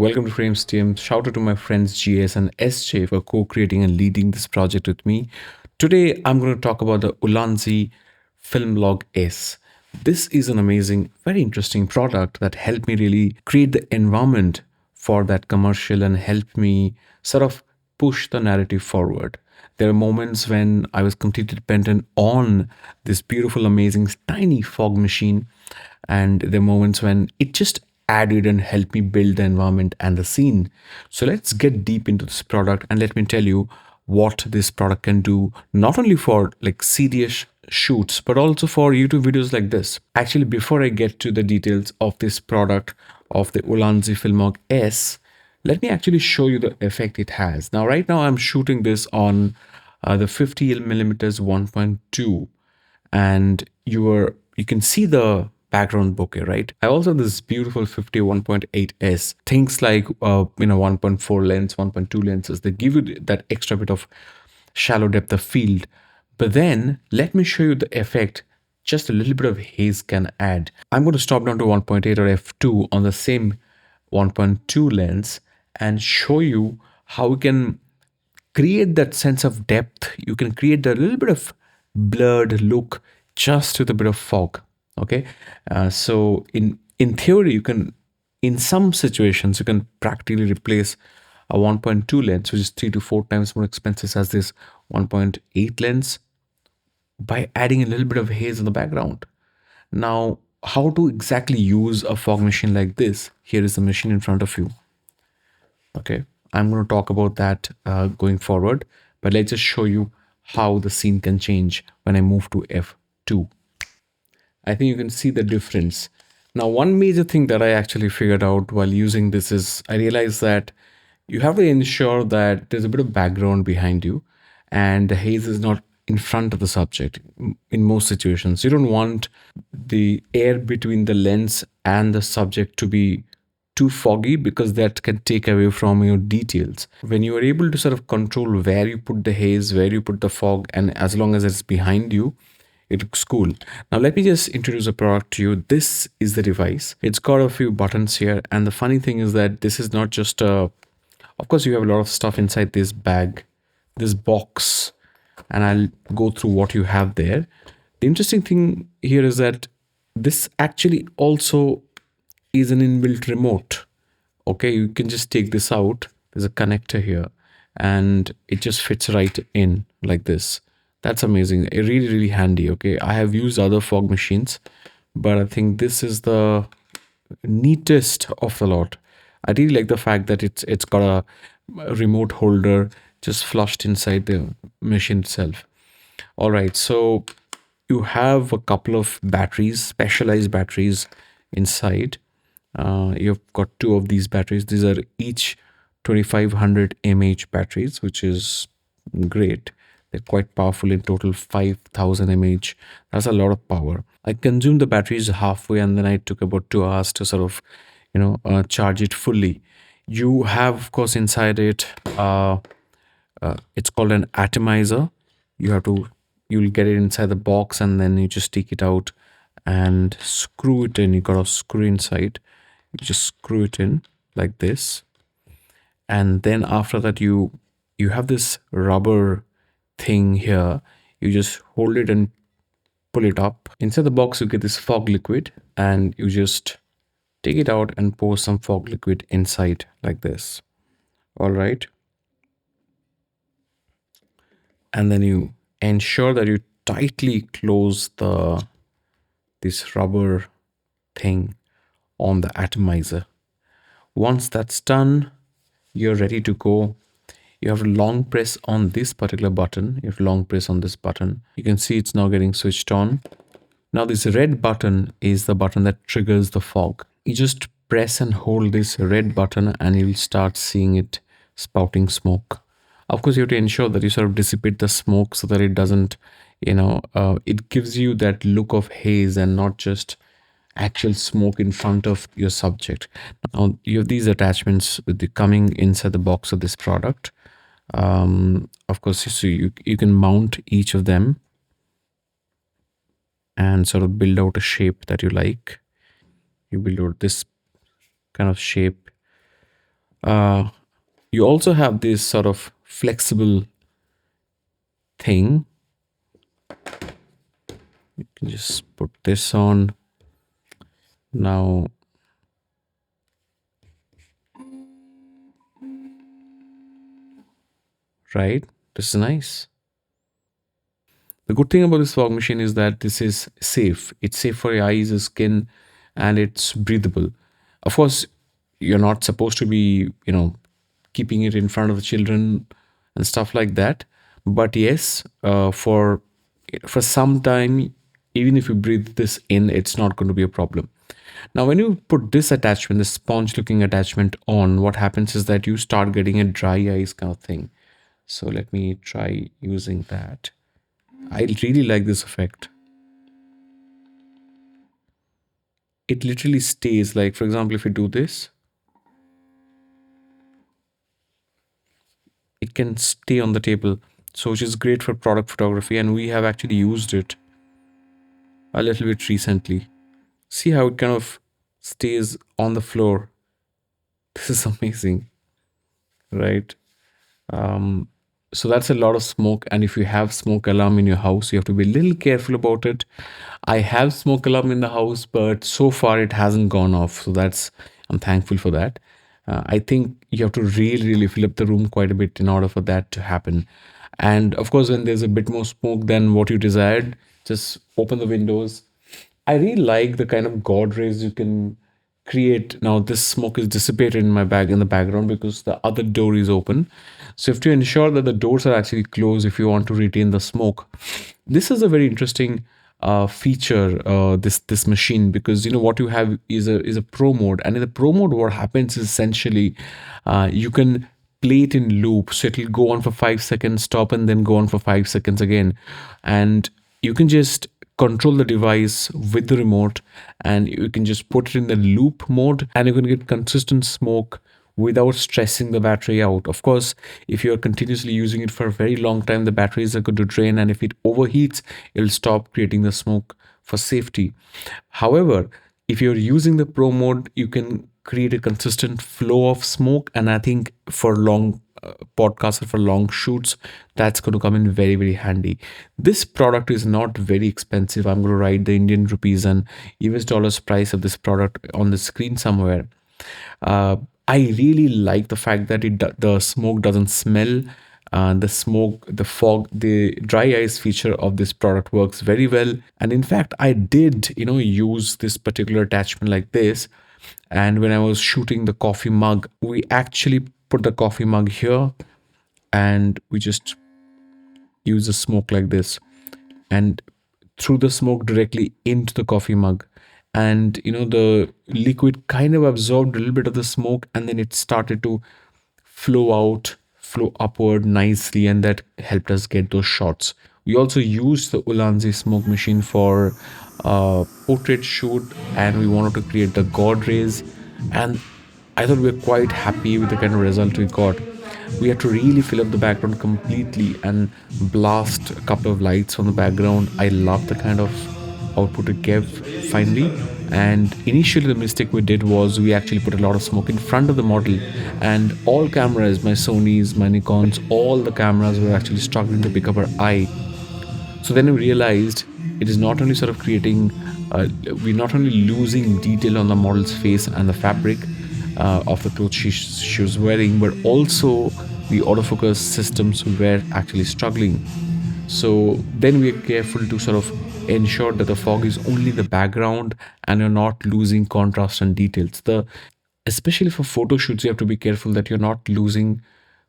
Welcome to Frames team. Shout out to my friends GS and SJ for co-creating and leading this project with me. Today, I'm going to talk about the Ulanzi Filmog S. This is an amazing, very interesting product that helped me really create the environment for that commercial and helped me sort of push the narrative forward. There are moments when I was completely dependent on this beautiful, amazing, tiny fog machine. And there are moments when it just added and helped me build the environment and the scene. So let's get deep into this product and let me tell you what this product can do, not only for like serious shoots, but also for YouTube videos like this. Actually, before I get to the details of this product of the Ulanzi Filmog S, let me actually show you the effect it has. Now, right now I'm shooting this on the 50 millimeters 1.2, and you can see the background bokeh, right? I also have this beautiful 51.8s. Things like 1.4 lens, 1.2 lenses, they give you that extra bit of shallow depth of field. But then let me show you the effect just a little bit of haze can add. I'm going to stop down to 1.8 or f2 on the same 1.2 lens and show you how we can create that sense of depth. You can create a little bit of blurred look just with a bit of fog. Okay, so in theory, you can, in some situations, you can practically replace a 1.2 lens, which is 3 to 4 times more expensive as this 1.8 lens, by adding a little bit of haze in the background. Now, how to exactly use a fog machine like this? Here is the machine in front of you. Okay, I'm going to talk about that going forward, but let's just show you how the scene can change when I move to f2. I think you can see the difference. Now, one major thing that I actually figured out while using this is I realized that you have to ensure that there's a bit of background behind you and the haze is not in front of the subject in most situations. You don't want the air between the lens and the subject to be too foggy, because that can take away from your details. When you are able to sort of control where you put the haze, where you put the fog, and as long as it's behind you, it looks cool. Now let me just introduce a product to you. This is the device. It's got a few buttons here, and the funny thing is that this is not just a, of course you have a lot of stuff inside this bag, this box, and I'll go through what you have there. The interesting thing here is that this actually also is an inbuilt remote. Okay, you can just take this out. There's a connector here and it just fits right in like this. That's amazing. Really, really handy. Okay, I have used other fog machines, but I think this is the neatest of the lot. I really like the fact that it's got a remote holder just flushed inside the machine itself. All right, so you have a couple of batteries, specialized batteries inside. You've got two of these batteries. These are each 2500 mAh batteries, which is great. They're quite powerful, in total 5000 mAh. That's a lot of power. I consumed the batteries halfway and then I took about 2 hours to sort of, charge it fully. You have, of course, inside it, it's called an atomizer. You'll get it inside the box and then you just take it out and screw it in. You got a screw inside. You just screw it in like this, and then after that you have this rubber thing here. You just hold it and pull it up. Inside the box you get this fog liquid, and you just take it out and pour some fog liquid inside like this. All right, and then you ensure that you tightly close this rubber thing on the atomizer. Once that's done, you're ready to go. You have to long press on this particular button. You have to long press on this button. You can see it's now getting switched on. Now this red button is the button that triggers the fog. You just press and hold this red button and you'll start seeing it spouting smoke. Of course, you have to ensure that you sort of dissipate the smoke so that it doesn't, it gives you that look of haze and not just actual smoke in front of your subject. Now you have these attachments with the coming inside the box of this product. Of course, so you can mount each of them and sort of build out a shape that you like. You build out this kind of shape Uh, you also have this sort of flexible thing. You can just put this on. Now, right? This is nice. The good thing about this fog machine is that this is safe. It's safe for your eyes, your skin, and it's breathable. Of course, you're not supposed to be, keeping it in front of the children and stuff like that. But yes, for some time, even if you breathe this in, it's not going to be a problem. Now, when you put this attachment, the sponge-looking attachment on, what happens is that you start getting a dry eyes kind of thing. So let me try using that. I really like this effect. It literally stays, like for example, if you do this, it can stay on the table. So which is great for product photography, and we have actually used it a little bit recently. See how it kind of stays on the floor. This is amazing, right? Um, so that's a lot of smoke, and if you have smoke alarm in your house, you have to be a little careful about it. I have smoke alarm in the house, but so far it hasn't gone off, so that's, I'm thankful for that. I think you have to really fill up the room quite a bit in order for that to happen. And of course, when there's a bit more smoke than what you desired, just open the windows. I really like the kind of god rays you can create. Now this smoke is dissipated in my bag in the background because the other door is open. So you have to ensure that the doors are actually closed if you want to retain the smoke. This is a very interesting feature, this machine, because what you have is a pro mode, and in the pro mode what happens is essentially you can play it in loop, so it'll go on for 5 seconds, stop, and then go on for 5 seconds again. And you can just control the device with the remote, and you can just put it in the loop mode, and you can get consistent smoke without stressing the battery out. Of course, if you're continuously using it for a very long time, the batteries are going to drain, and if it overheats, it'll stop creating the smoke for safety. However, if you're using the pro mode, you can create a consistent flow of smoke, and I think for long podcasts or for long shoots, that's going to come in very handy. This product is not very expensive. I'm going to write the Indian rupees and US dollars price of this product on the screen somewhere. uh, I really like the fact that the smoke doesn't smell. The smoke, the fog, the dry ice feature of this product works very well. And in fact, I did, use this particular attachment like this. And when I was shooting the coffee mug, we actually put the coffee mug here, and we just use the smoke like this, and threw the smoke directly into the coffee mug. And the liquid kind of absorbed a little bit of the smoke, and then it started to flow upward nicely, and that helped us get those shots. We also used the Ulanzi smoke machine for portrait shoot, and we wanted to create the god rays, and I thought we were quite happy with the kind of result we got. We had to really fill up the background completely and blast a couple of lights on the background. I love the kind of output it gave finally. And initially, the mistake we did was we actually put a lot of smoke in front of the model, and all cameras, my Sony's, my Nikon's, all the cameras were actually struggling to pick up our eye. So then we realized it is not only sort of creating, we're not only losing detail on the model's face and the fabric of the clothes she was wearing, but also the autofocus systems were actually struggling. So then we are careful to sort of ensure that the fog is only the background and you're not losing contrast and details. The Especially for photo shoots, you have to be careful that you're not losing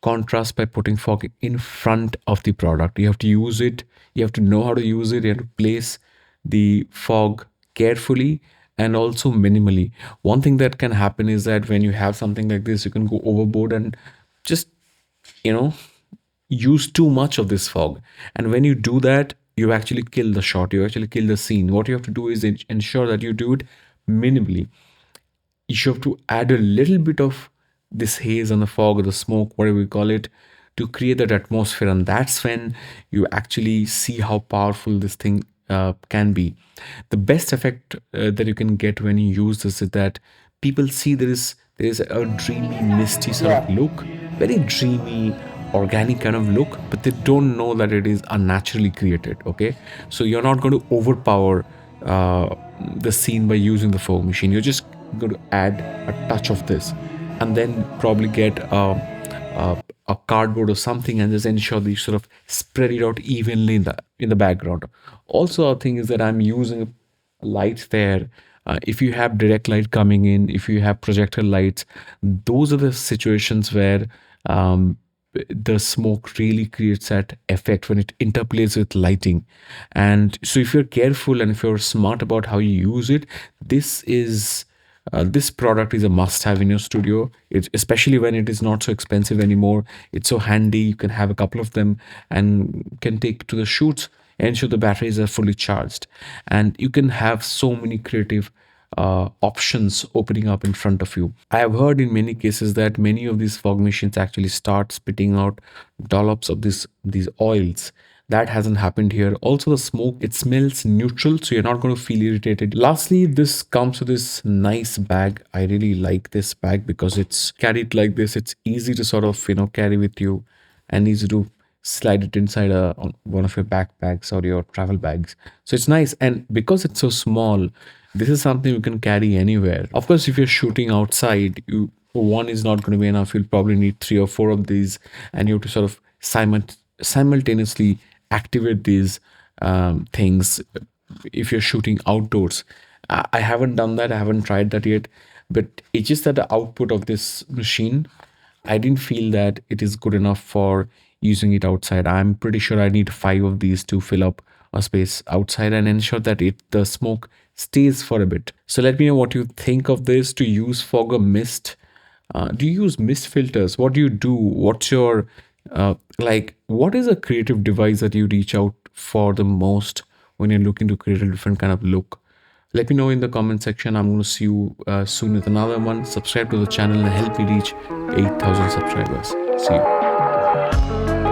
contrast by putting fog in front of the product. You have to use it, you have to know how to use it, you have to place the fog carefully and also minimally. One thing that can happen is that when you have something like this, you can go overboard and just, you know, use too much of this fog. And when you do that, you actually kill the shot, you actually kill the scene. What you have to do is ensure that you do it minimally. You have to add a little bit of this haze and the fog or the smoke, whatever we call it, to create that atmosphere. And that's when you actually see how powerful this thing can be. The best effect that you can get when you use this is that people see there is There's a dreamy, misty sort of look, very dreamy, organic kind of look, but they don't know that it is unnaturally created. Okay, so you're not going to overpower the scene by using the fog machine. You're just going to add a touch of this, and then probably get a cardboard or something, and just ensure that you sort of spread it out evenly in the background. Also, a thing is that I'm using lights there. If you have direct light coming in, if you have projector lights, those are the situations where um, the smoke really creates that effect when it interplays with lighting. And so if you're careful and if you're smart about how you use it, this product is a must-have in your studio. It's especially when it is not so expensive anymore. It's so handy. You can have a couple of them and can take to the shoots, ensure the batteries are fully charged, and you can have so many creative options opening up in front of you. I have heard in many cases that many of these fog machines actually start spitting out dollops of these oils. That hasn't happened here. Also, the smoke, it smells neutral, so you're not going to feel irritated. Lastly, this comes with this nice bag. I really like this bag because it's carried like this. It's easy to sort of, carry with you, and easy to slide it inside on one of your backpacks or your travel bags. So it's nice. And because it's so small, this is something you can carry anywhere. Of course, if you're shooting outside, one is not going to be enough. You'll probably need three or four of these, and you have to sort of simultaneously activate these things if you're shooting outdoors. I haven't done that. I haven't tried that yet. But it's just that the output of this machine, I didn't feel that it is good enough for using it outside. I'm pretty sure I need five of these to fill up a space outside and ensure that the smoke stays for a bit. So let me know what you think of this. To use fog or mist? Do you use mist filters? What do you do? What's your what is a creative device that you reach out for the most when you're looking to create a different kind of look? Let me know in the comment section. I'm going to see you soon with another one. Subscribe to the channel and help me reach 8,000 subscribers. See you.